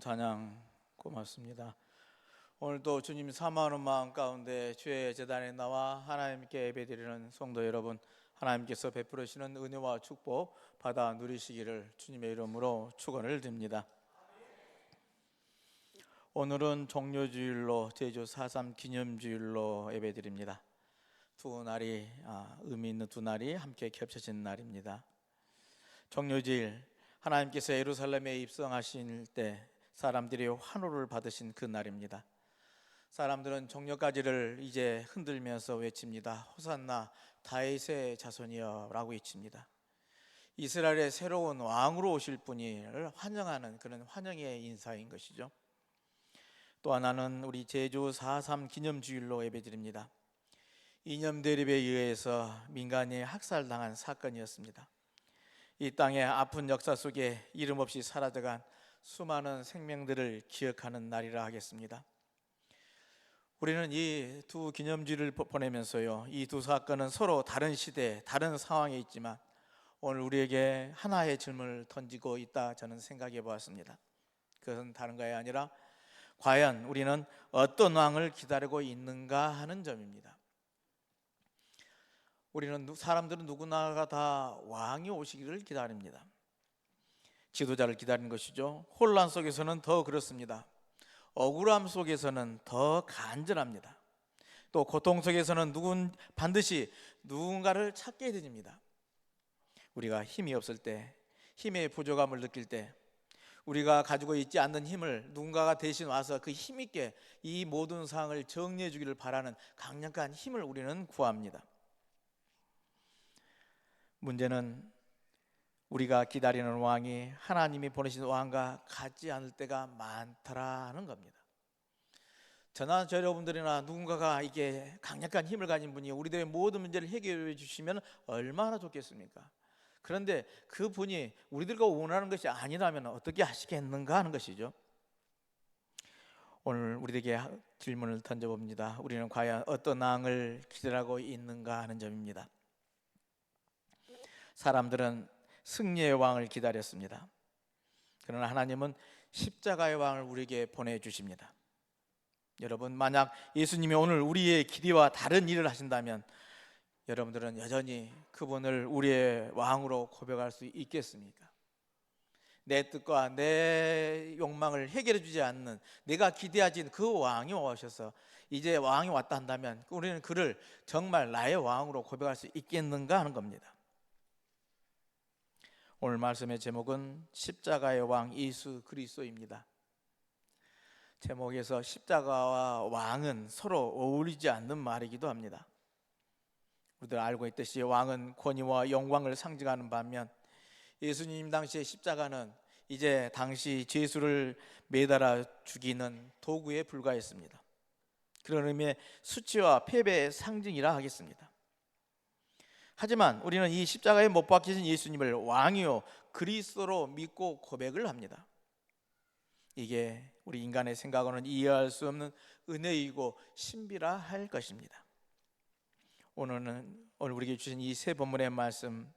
찬양 고맙습니다. 오늘도 주님 사모하는 마음 가운데 주의 제단에 나와 하나님께 예배드리는 성도 여러분, 하나님께서 베풀으시는 은혜와 축복 받아 누리시기를 주님의 이름으로 축원을 드립니다. 오늘은 종료주일로 제주 4.3 기념주일로 예배드립니다. 두 날이 의미 있는 두 날이 함께 겹쳐진 날입니다. 종료주일, 하나님께서 예루살렘에 입성하실 때 사람들이 환호를 받으신 그 날입니다. 사람들은 종려가지를 이제 흔들면서 외칩니다. 호산나 다윗의 자손이여 라고 외칩니다. 이스라엘의 새로운 왕으로 오실 분을 환영하는 그런 환영의 인사인 것이죠. 또 하나는 우리 제주 4.3 기념주일로 예배드립니다. 이념 대립에 의해서 민간이 학살당한 사건이었습니다. 이 땅의 아픈 역사 속에 이름 없이 사라져간 수많은 생명들을 기억하는 날이라 하겠습니다. 우리는 이 두 기념주일을 보내면서요, 이 두 사건은 서로 다른 시대, 다른 상황에 있지만 오늘 우리에게 하나의 질문을 던지고 있다, 저는 생각해 보았습니다. 그것은 다른 것이 아니라 과연 우리는 어떤 왕을 기다리고 있는가 하는 점입니다. 사람들은 누구나가 다 왕이 오시기를 기다립니다. 지도자를 기다리는 것이죠. 혼란 속에서는 더 그렇습니다. 억울함 속에서는 더 간절합니다. 또 고통 속에서는 반드시 누군가를 찾게 됩니다. 우리가 힘이 없을 때, 힘의 부족함을 느낄 때, 우리가 가지고 있지 않는 힘을 누군가가 대신 와서 그 힘있게 이 모든 상황을 정리해 주기를 바라는 강력한 힘을 우리는 구합니다. 문제는 우리가 기다리는 왕이 하나님이 보내신 왕과 같지 않을 때가 많다라는 겁니다. 저나 여러분들이나 누군가가 이게 강력한 힘을 가진 분이 우리들의 모든 문제를 해결해 주시면 얼마나 좋겠습니까? 그런데 그 분이 우리들과 원하는 것이 아니라면 어떻게 하시겠는가 하는 것이죠. 오늘 우리에게 질문을 던져봅니다. 우리는 과연 어떤 왕을 기다리고 있는가 하는 점입니다. 사람들은 승리의 왕을 기다렸습니다. 그러나 하나님은 십자가의 왕을 우리에게 보내주십니다. 여러분, 만약 예수님이 오늘 우리의 기대와 다른 일을 하신다면 여러분들은 여전히 그분을 우리의 왕으로 고백할 수 있겠습니까? 내 뜻과 내 욕망을 해결해 주지 않는, 내가 기대하지 그 왕이 오셔서 이제 왕이 왔다 한다면 우리는 그를 정말 나의 왕으로 고백할 수 있겠는가 하는 겁니다. 오늘 말씀의 제목은 십자가의 왕 예수 그리스도입니다. 제목에서 십자가와 왕은 서로 어울리지 않는 말이기도 합니다. 우리들 알고 있듯이 왕은 권위와 영광을 상징하는 반면 예수님 당시의 십자가는 이제 당시 죄수를 매달아 죽이는 도구에 불과했습니다. 그런 의미의 수치와 패배의 상징이라 하겠습니다. 하지만 우리는 이 십자가에 못 박히신 예수님을 왕이요 그리스도로 믿고 고백을 합니다. 이게 우리 인간의 생각으로는 이해할 수 없는 은혜이고 신비라 할 것입니다. 오늘 우리에게 주신 이 세 본문의 말씀,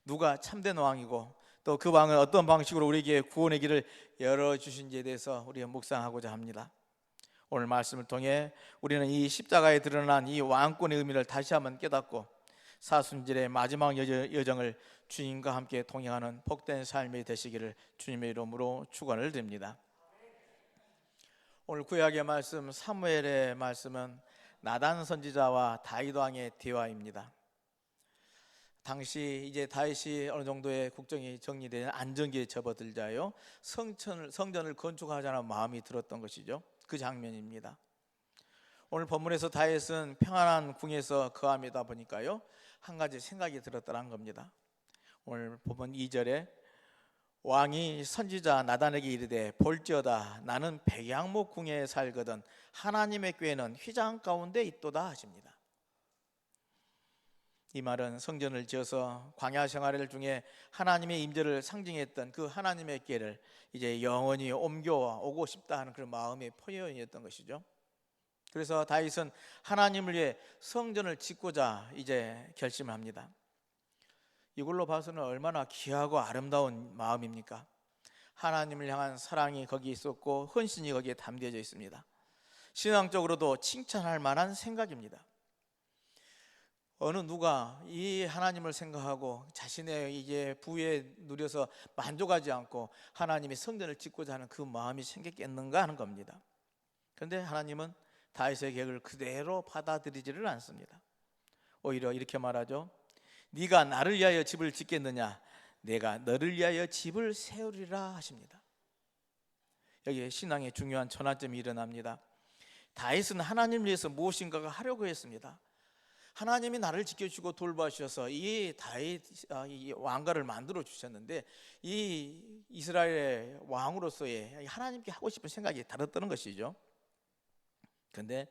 누가 참된 왕이고 또 그 왕은 어떤 방식으로 우리에게 구원의 길을 열어주신지에 대해서 우리가 묵상하고자 합니다. 오늘 말씀을 통해 우리는 이 십자가에 드러난 이 왕권의 의미를 다시 한번 깨닫고 사순절의 마지막 여정을 주님과 함께 동행하는 복된 삶이 되시기를 주님의 이름으로 축원을 드립니다. 오늘 구약의 말씀, 사무엘의 말씀은 나단 선지자와 다윗 왕의 대화입니다. 당시 이제 다윗이 어느 정도의 국정이 정리된 안정기에 접어들자요, 성전을 건축하자는 마음이 들었던 것이죠. 그 장면입니다. 오늘 본문에서 다윗은 평안한 궁에서 거함이다 보니까요, 한 가지 생각이 들었다는 겁니다. 오늘 본문 2절에 왕이 선지자 나단에게 이르되 볼지어다 나는 백양목 궁에 살거든 하나님의 궤는 휘장 가운데 있도다 하십니다. 이 말은 성전을 지어서 광야 생활을 중에 하나님의 임재를 상징했던 그 하나님의 궤를 이제 영원히 옮겨오고 싶다 하는 그런 마음의 표현이었던 것이죠. 그래서 다윗은 하나님을 위해 성전을 짓고자 이제 결심을 합니다. 이걸로 봐서는 얼마나 귀하고 아름다운 마음입니까? 하나님을 향한 사랑이 거기 있었고 헌신이 거기에 담겨져 있습니다. 신앙적으로도 칭찬할 만한 생각입니다. 어느 누가 이 하나님을 생각하고 자신의 이제 부에 누려서 만족하지 않고 하나님이 성전을 짓고자 하는 그 마음이 생겼겠는가 하는 겁니다. 그런데 하나님은 다윗의 계획을 그대로 받아들이지를 않습니다. 오히려 이렇게 말하죠. 네가 나를 위하여 집을 짓겠느냐, 내가 너를 위하여 집을 세우리라 하십니다. 여기에 신앙의 중요한 전환점이 일어납니다. 다윗은 하나님을 위해서 무엇인가가 하려고 했습니다. 하나님이 나를 지켜주고 돌봐주셔서 이 다윗 이 왕가를 만들어 주셨는데 이 이스라엘의 왕으로서의 하나님께 하고 싶은 생각이 다르다는 것이죠. 그런데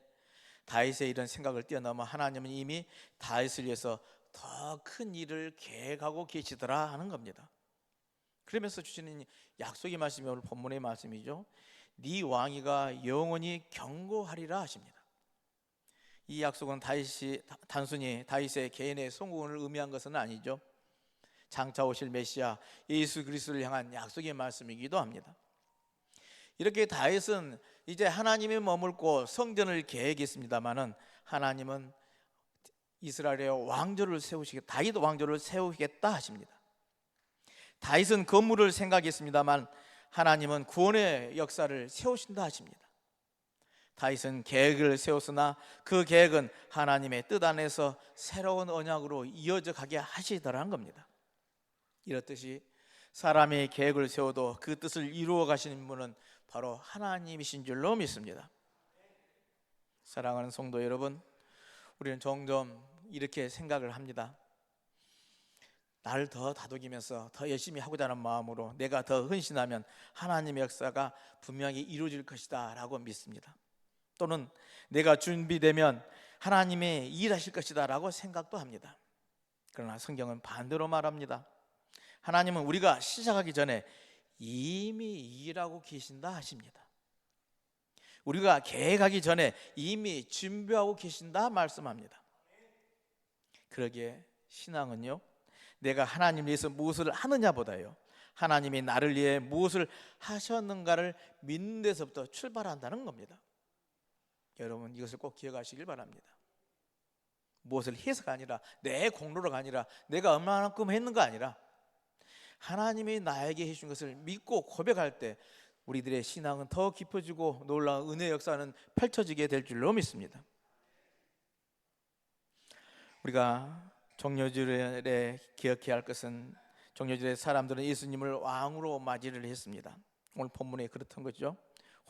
다윗의 이런 생각을 뛰어넘어 하나님은 이미 다윗을 위해서 더 큰 일을 계획하고 계시더라 하는 겁니다. 그러면서 주시는 약속의 말씀이 오늘 본문의 말씀이죠. 네 왕위가 영원히 견고하리라 하십니다. 이 약속은 단순히 다윗의 개인의 성공을 의미한 것은 아니죠. 장차 오실 메시아 예수 그리스도를 향한 약속의 말씀이기도 합니다. 이렇게 다윗은 이제 하나님이 머물고 성전을 계획했습니다마는 하나님은 이스라엘의 왕조를 세우시겠다, 다윗 왕조를 세우겠다 하십니다. 다윗은 건물을 생각했습니다만 하나님은 구원의 역사를 세우신다 하십니다. 다윗은 계획을 세웠으나 그 계획은 하나님의 뜻 안에서 새로운 언약으로 이어져 가게 하시더라는 겁니다. 이렇듯이 사람의 계획을 세워도 그 뜻을 이루어 가시는 분은 바로 하나님이신 줄로 믿습니다. 사랑하는 성도 여러분, 우리는 종종 이렇게 생각을 합니다. 나를 더 다독이면서 더 열심히 하고자 하는 마음으로 내가 더 헌신하면 하나님의 역사가 분명히 이루어질 것이다 라고 믿습니다. 또는 내가 준비되면 하나님이 일하실 것이다 라고 생각도 합니다. 그러나 성경은 반대로 말합니다. 하나님은 우리가 시작하기 전에 이미 일하고 계신다 하십니다. 우리가 계획하기 전에 이미 준비하고 계신다 말씀합니다. 그러기에 신앙은요, 내가 하나님을 위해서 무엇을 하느냐보다요, 하나님이 나를 위해 무엇을 하셨는가를 믿는 데서부터 출발한다는 겁니다. 여러분 이것을 꼭 기억하시길 바랍니다. 무엇을 해서가 아니라, 내 공로가 아니라, 내가 얼마만큼 했는가 아니라 하나님이 나에게 해준 것을 믿고 고백할 때 우리들의 신앙은 더 깊어지고 놀라운 은혜의 역사는 펼쳐지게 될 줄로 믿습니다. 우리가 종려주일에 기억해야 할 것은, 종려주일에 사람들은 예수님을 왕으로 맞이를 했습니다. 오늘 본문에 그렇던 거죠.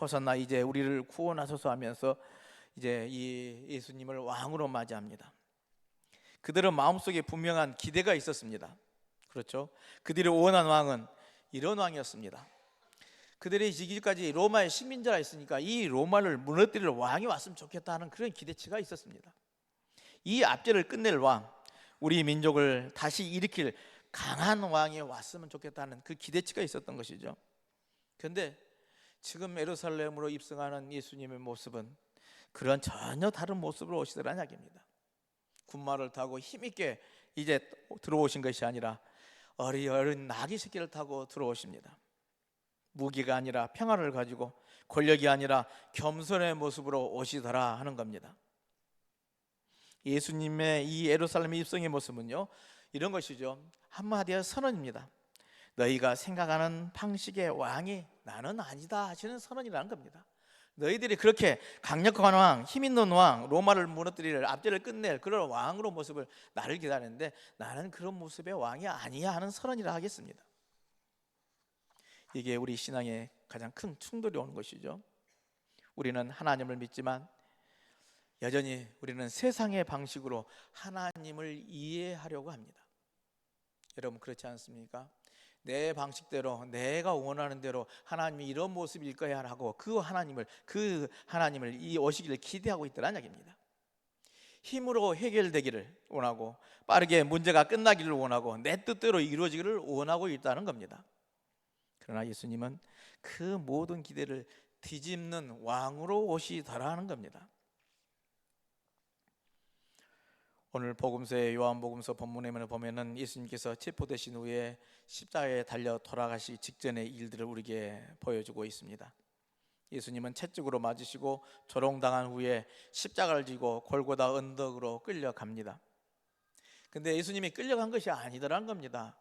호산나 이제 우리를 구원하소서 하면서 이제 이 예수님을 왕으로 맞이합니다. 그들은 마음속에 분명한 기대가 있었습니다. 그렇죠? 그들이 원한 왕은 이런 왕이었습니다. 그들이 지금까지 로마의 식민자가 있으니까 이 로마를 무너뜨릴 왕이 왔으면 좋겠다 하는 그런 기대치가 있었습니다. 이 압제를 끝낼 왕, 우리 민족을 다시 일으킬 강한 왕이 왔으면 좋겠다는 그 기대치가 있었던 것이죠. 그런데 지금 예루살렘으로 입성하는 예수님의 모습은 그런 전혀 다른 모습으로 오시더라는 이야기입니다. 군마를 타고 힘있게 이제 들어오신 것이 아니라 어린 나귀 새끼를 타고 들어오십니다. 무기가 아니라 평화를 가지고, 권력이 아니라 겸손의 모습으로 오시더라 하는 겁니다. 예수님의 이 예루살렘 입성의 모습은요, 이런 것이죠. 한마디의 선언입니다. 너희가 생각하는 방식의 왕이 나는 아니다 하시는 선언이라는 겁니다. 너희들이 그렇게 강력한 왕, 힘 있는 왕, 로마를 무너뜨릴, 압제를 끝낼 그런 왕으로 모습을 나를 기다리는데 나는 그런 모습의 왕이 아니야 하는 선언이라 하겠습니다. 이게 우리 신앙에 가장 큰 충돌이 오는 것이죠. 우리는 하나님을 믿지만 여전히 우리는 세상의 방식으로 하나님을 이해하려고 합니다. 여러분 그렇지 않습니까? 내 방식대로, 내가 원하는 대로 하나님이 이런 모습일 거야 하고 그 하나님을 이 오시기를 기대하고 있더라는 이야기입니다. 힘으로 해결되기를 원하고, 빠르게 문제가 끝나기를 원하고, 내 뜻대로 이루어지기를 원하고 있다는 겁니다. 그러나 예수님은 그 모든 기대를 뒤집는 왕으로 오시더라는 겁니다. 오늘 복음서의 요한복음서 본문에 보면은 예수님께서 체포되신 후에 십자가에 달려 돌아가시기 직전의 일들을 우리에게 보여주고 있습니다. 예수님은 채찍으로 맞으시고 조롱당한 후에 십자가를 지고 골고다 언덕으로 끌려갑니다. 근데 예수님이 끌려간 것이 아니더란 겁니다.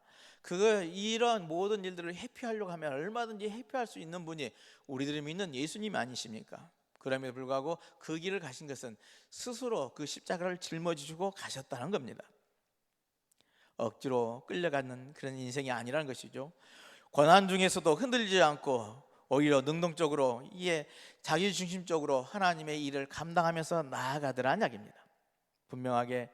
이런 모든 일들을 회피하려고 하면 얼마든지 회피할 수 있는 분이 우리들이 믿는 예수님이 아니십니까? 그럼에도 불구하고 그 길을 가신 것은 스스로 그 십자가를 짊어지시고 가셨다는 겁니다. 억지로 끌려가는 그런 인생이 아니라는 것이죠. 고난 중에서도 흔들리지 않고 오히려 능동적으로 자기중심적으로 하나님의 일을 감당하면서 나아가더라는 이야기입니다. 분명하게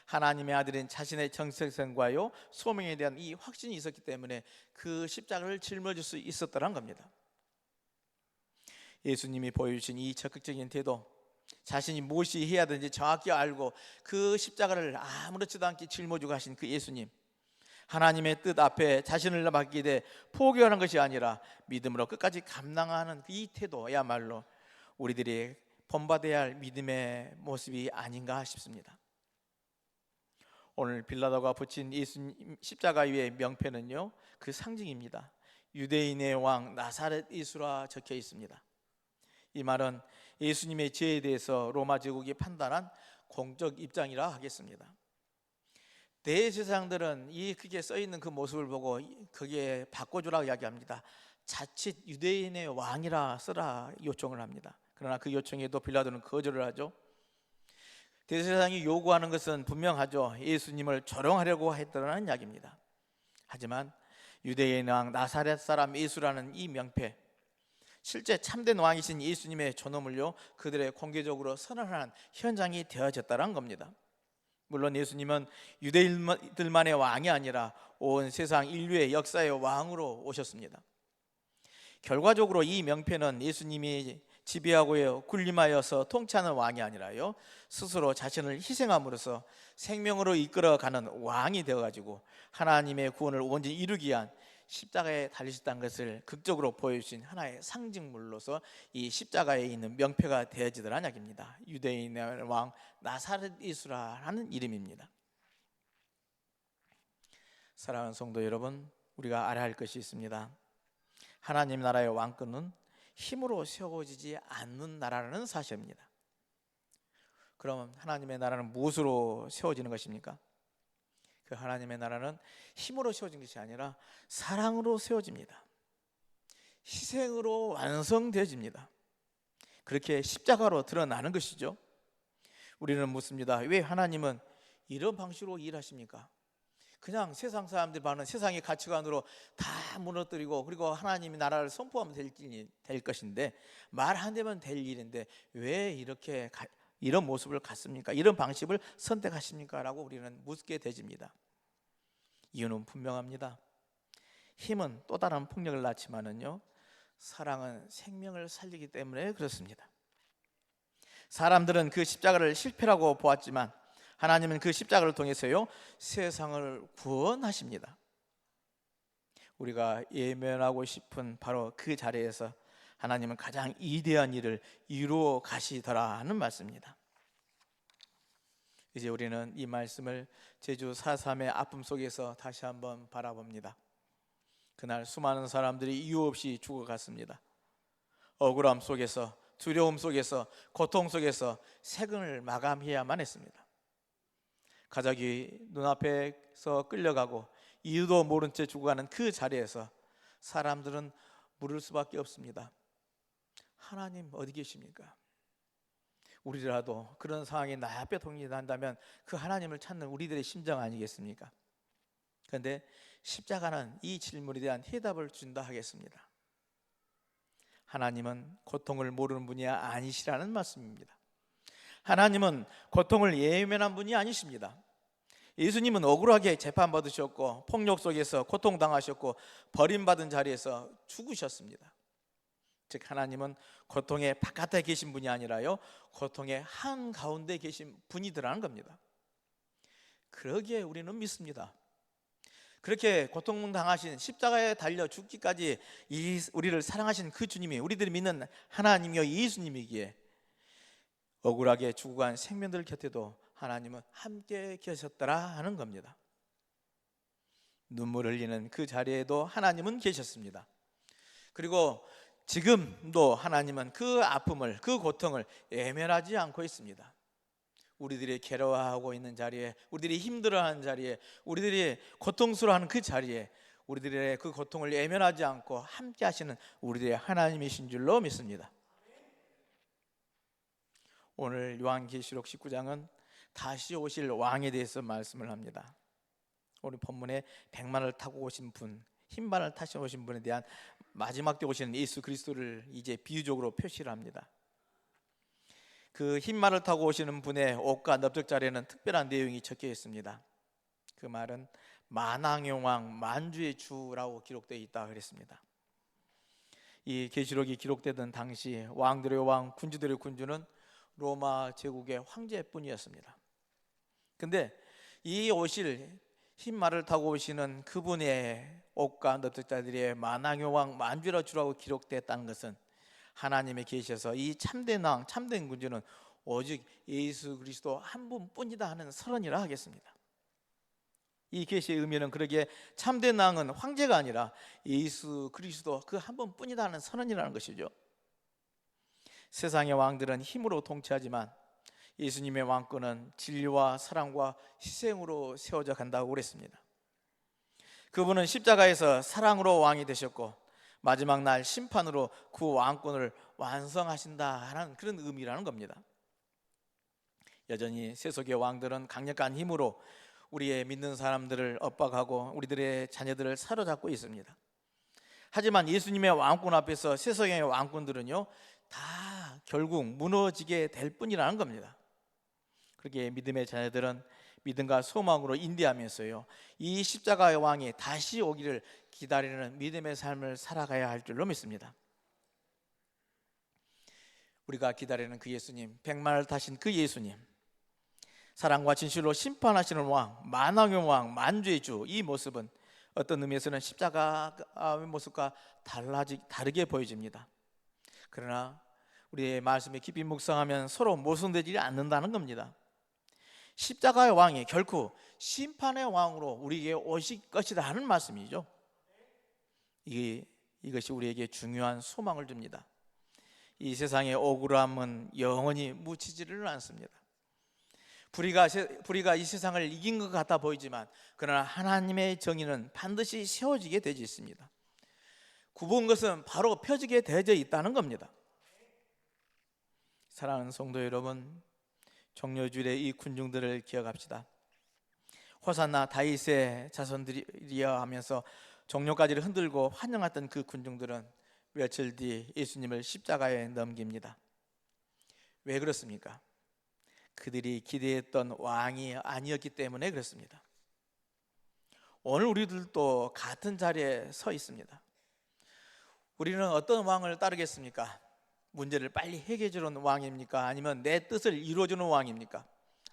하나님의 아들인 자신의 정체성과요 소명에 대한 이 확신이 있었기 때문에 그 십자가를 짊어질 수 있었더란 겁니다. 예수님이 보여주신 이 적극적인 태도, 자신이 무엇이 해야 되는지 정확히 알고 그 십자가를 아무렇지도 않게 짊어지고 가신 그 예수님, 하나님의 뜻 앞에 자신을 맡기되 포기하는 것이 아니라 믿음으로 끝까지 감당하는 이 태도야말로 우리들이 본받아야 할 믿음의 모습이 아닌가 싶습니다. 오늘 빌라도가 붙인 예수님 십자가 위의 명패는요 그 상징입니다. 유대인의 왕 나사렛 예수라 적혀 있습니다. 이 말은 예수님의 죄에 대해서 로마 제국이 판단한 공적 입장이라 하겠습니다. 대제사장들은 그게 써 있는 그 모습을 보고 그게 바꿔주라고 이야기합니다. 자칫 유대인의 왕이라 쓰라 요청을 합니다. 그러나 그 요청에도 빌라도는 거절을 하죠. 대제사장이 요구하는 것은 분명하죠. 예수님을 조롱하려고 했다는 이야기입니다. 하지만 유대인 왕 나사렛 사람 예수라는 이 명패, 실제 참된 왕이신 예수님의 존엄을요 그들의 공개적으로 선언하는 현장이 되어졌다는 겁니다. 물론 예수님은 유대인들만의 왕이 아니라 온 세상 인류의 역사의 왕으로 오셨습니다. 결과적으로 이 명패는 예수님이 지배하고 군림하여서 통치하는 왕이 아니라요 스스로 자신을 희생함으로써 생명으로 이끌어가는 왕이 되어가지고 하나님의 구원을 온전히 이루기 위한 십자가에 달리셨다는 것을 극적으로 보여주신 하나의 상징물로서 이 십자가에 있는 명패가 되어지더라는 이야기입니다. 유대인의 왕 나사렛 예수라는 이름입니다. 사랑하는 성도 여러분, 우리가 알아야 할 것이 있습니다. 하나님 나라의 왕권은 힘으로 세워지지 않는 나라라는 사실입니다. 그럼 하나님의 나라는 무엇으로 세워지는 것입니까? 그 하나님의 나라는 힘으로 세워진 것이 아니라 사랑으로 세워집니다. 희생으로 완성되어집니다. 그렇게 십자가로 드러나는 것이죠. 우리는 묻습니다. 왜 하나님은 이런 방식으로 일하십니까? 그냥 세상 사람들이 봐는 세상의 가치관으로 다 무너뜨리고 그리고 하나님의 나라를 선포하면 될 것인데 말 안 되면 될 일인데 왜 이런 모습을 갖습니까? 이런 방식을 선택하십니까? 라고 우리는 묻게 되집니다. 이유는 분명합니다. 힘은 또 다른 폭력을 낳지만은요 사랑은 생명을 살리기 때문에 그렇습니다. 사람들은 그 십자가를 실패라고 보았지만 하나님은 그 십자가를 통해서요 세상을 구원하십니다. 우리가 예면하고 싶은 바로 그 자리에서 하나님은 가장 위대한 일을 이루어 가시더라 하는 말씀입니다. 이제 우리는 이 말씀을 제주 4.3의 아픔 속에서 다시 한번 바라봅니다. 그날 수많은 사람들이 이유 없이 죽어갔습니다. 억울함 속에서, 두려움 속에서, 고통 속에서 생을 마감해야만 했습니다. 가족이 눈앞에서 끌려가고 이유도 모른 채 죽어가는 그 자리에서 사람들은 물을 수밖에 없습니다. 하나님 어디 계십니까? 우리라도 그런 상황에 나약해 동의한다면 그 하나님을 찾는 우리들의 심정 아니겠습니까? 그런데 십자가는 이 질문에 대한 해답을 준다 하겠습니다. 하나님은 고통을 모르는 분이 아니시라는 말씀입니다. 하나님은 고통을 예면한 분이 아니십니다. 예수님은 억울하게 재판받으셨고 폭력 속에서 고통당하셨고 버림받은 자리에서 죽으셨습니다. 즉 하나님은 고통의 바깥에 계신 분이 아니라요 고통의 한가운데 계신 분이더라는 겁니다. 그러기에 우리는 믿습니다. 그렇게 고통당하신 십자가에 달려 죽기까지 우리를 사랑하신 그 주님이 우리들이 믿는 하나님이요 예수님이기에 억울하게 죽어간 생명들 곁에도 하나님은 함께 계셨더라 하는 겁니다. 눈물 흘리는 그 자리에도 하나님은 계셨습니다. 그리고 지금도 하나님은 그 아픔을, 그 고통을 외면하지 않고 있습니다. 우리들이 괴로워하고 있는 자리에, 우리들이 힘들어하는 자리에, 우리들이 고통스러워하는 그 자리에 우리들의 그 고통을 외면하지 않고 함께 하시는 우리들의 하나님이신 줄로 믿습니다. 오늘 요한계시록 19장은 다시 오실 왕에 대해서 말씀을 합니다. 오늘 본문에 백만을 타고 오신 분, 흰만을 타시 오신 분에 대한 마지막 때 오시는 예수 그리스도를 이제 비유적으로 표시를 합니다. 그 흰말을 타고 오시는 분의 옷과 넓적자리에는 특별한 내용이 적혀 있습니다. 그 말은 만왕의 왕 만주의 주라고 기록되어 있다 그랬습니다. 이 계시록이 기록되던 당시 왕들의 왕, 군주들의 군주는 로마 제국의 황제뿐이었습니다. 근데 이 오실 흰말을 타고 오시는 그분의 옷과 넓적자리에 만왕의 왕 만주의 주라고 기록됐다는 것은 하나님이 계셔서 이 참된 왕, 참된 군주는 오직 예수 그리스도 한 분뿐이다 하는 선언이라 하겠습니다. 이 계시의 의미는 그러기에 참된 왕은 황제가 아니라 예수 그리스도 그 한 분뿐이다 하는 선언이라는 것이죠. 세상의 왕들은 힘으로 통치하지만 예수님의 왕권은 진리와 사랑과 희생으로 세워져 간다고 그랬습니다. 그분은 십자가에서 사랑으로 왕이 되셨고 마지막 날 심판으로 그 왕권을 완성하신다 하는 그런 의미라는 겁니다. 여전히 세속의 왕들은 강력한 힘으로 우리의 믿는 사람들을 압박하고 우리들의 자녀들을 사로잡고 있습니다. 하지만 예수님의 왕권 앞에서 세상의 왕권들은요 다 결국 무너지게 될 뿐이라는 겁니다. 그렇게 믿음의 자녀들은 믿음과 소망으로 인내하면서요 이 십자가의 왕이 다시 오기를 기다리는 믿음의 삶을 살아가야 할 줄로 믿습니다. 우리가 기다리는 그 예수님, 백만을 타신 그 예수님, 사랑과 진실로 심판하시는 왕, 만왕의 왕, 만주의 주, 이 모습은 어떤 의미에서는 십자가의 모습과 다르게 보여집니다. 그러나 우리의 말씀에 깊이 묵상하면 서로 모순되지 않는다는 겁니다. 십자가의 왕이 결코 심판의 왕으로 우리에게 오실 것이다 하는 말씀이죠. 이것이 우리에게 중요한 소망을 줍니다. 이 세상의 억울함은 영원히 묻히지를 않습니다. 불의가 이 세상을 이긴 것 같아 보이지만 그러나 하나님의 정의는 반드시 세워지게 되어 있습니다. 굽은 것은 바로 펴지게 되어져 있다는 겁니다. 사랑하는 성도 여러분, 종려주일의 이 군중들을 기억합시다. 호산나 다윗의 자손들이여 하면서 종려가지를 흔들고 환영했던 그 군중들은 며칠 뒤 예수님을 십자가에 넘깁니다. 왜 그렇습니까? 그들이 기대했던 왕이 아니었기 때문에 그렇습니다. 오늘 우리들도 같은 자리에 서 있습니다. 우리는 어떤 왕을 따르겠습니까? 문제를 빨리 해결해 주는 왕입니까? 아니면 내 뜻을 이루어주는 왕입니까?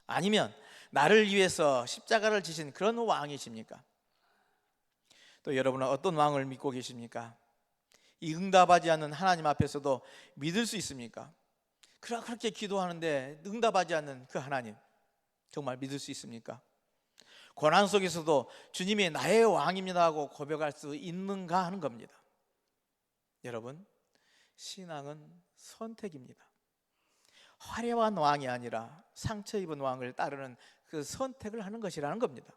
아니면 나를 위해서 십자가를 지신 그런 왕이십니까? 또 여러분은 어떤 왕을 믿고 계십니까? 이 응답하지 않는 하나님 앞에서도 믿을 수 있습니까? 그렇게 기도하는데 응답하지 않는 그 하나님 정말 믿을 수 있습니까? 고난 속에서도 주님이 나의 왕입니다 하고 고백할 수 있는가 하는 겁니다. 여러분, 신앙은 선택입니다. 화려한 왕이 아니라 상처 입은 왕을 따르는 그 선택을 하는 것이라는 겁니다.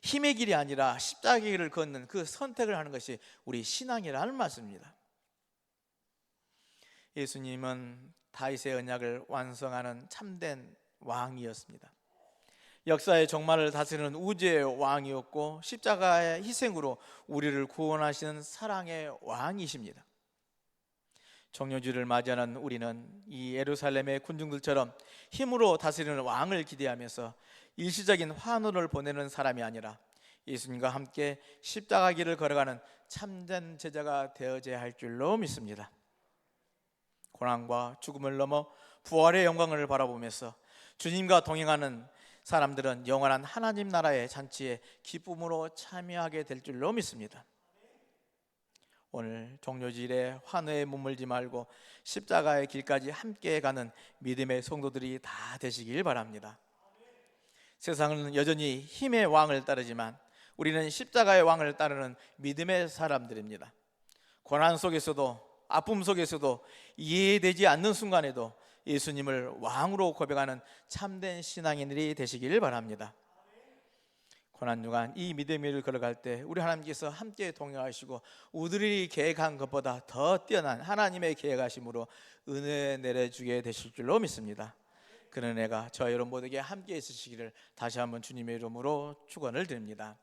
힘의 길이 아니라 십자가의 길을 걷는 그 선택을 하는 것이 우리 신앙이라는 말씀입니다. 예수님은 다윗의 언약을 완성하는 참된 왕이었습니다. 역사의 종말을 다스리는 우주의 왕이었고 십자가의 희생으로 우리를 구원하시는 사랑의 왕이십니다. 종려주를 맞이하는 우리는 이 예루살렘의 군중들처럼 힘으로 다스리는 왕을 기대하면서 일시적인 환호를 보내는 사람이 아니라 예수님과 함께 십자가 길을 걸어가는 참된 제자가 되어져야 할 줄로 믿습니다. 고난과 죽음을 넘어 부활의 영광을 바라보면서 주님과 동행하는 사람들은 영원한 하나님 나라의 잔치에 기쁨으로 참여하게 될 줄로 믿습니다. 오늘 종료질에 환호에 머물지 말고 십자가의 길까지 함께 가는 믿음의 성도들이 다 되시길 바랍니다. 세상은 여전히 힘의 왕을 따르지만 우리는 십자가의 왕을 따르는 믿음의 사람들입니다. 고난 속에서도 아픔 속에서도 이해되지 않는 순간에도 예수님을 왕으로 고백하는 참된 신앙인들이 되시길 바랍니다. 고난주간 이 믿음의 길을 걸어갈 때 우리 하나님께서 함께 동행하시고 우리들이 계획한 것보다 더 뛰어난 하나님의 계획하심으로 은혜 내려주게 되실 줄로 믿습니다. 그런 은혜가 저와 여러분 모두에게 함께 있으시기를 다시 한번 주님의 이름으로 축원을 드립니다.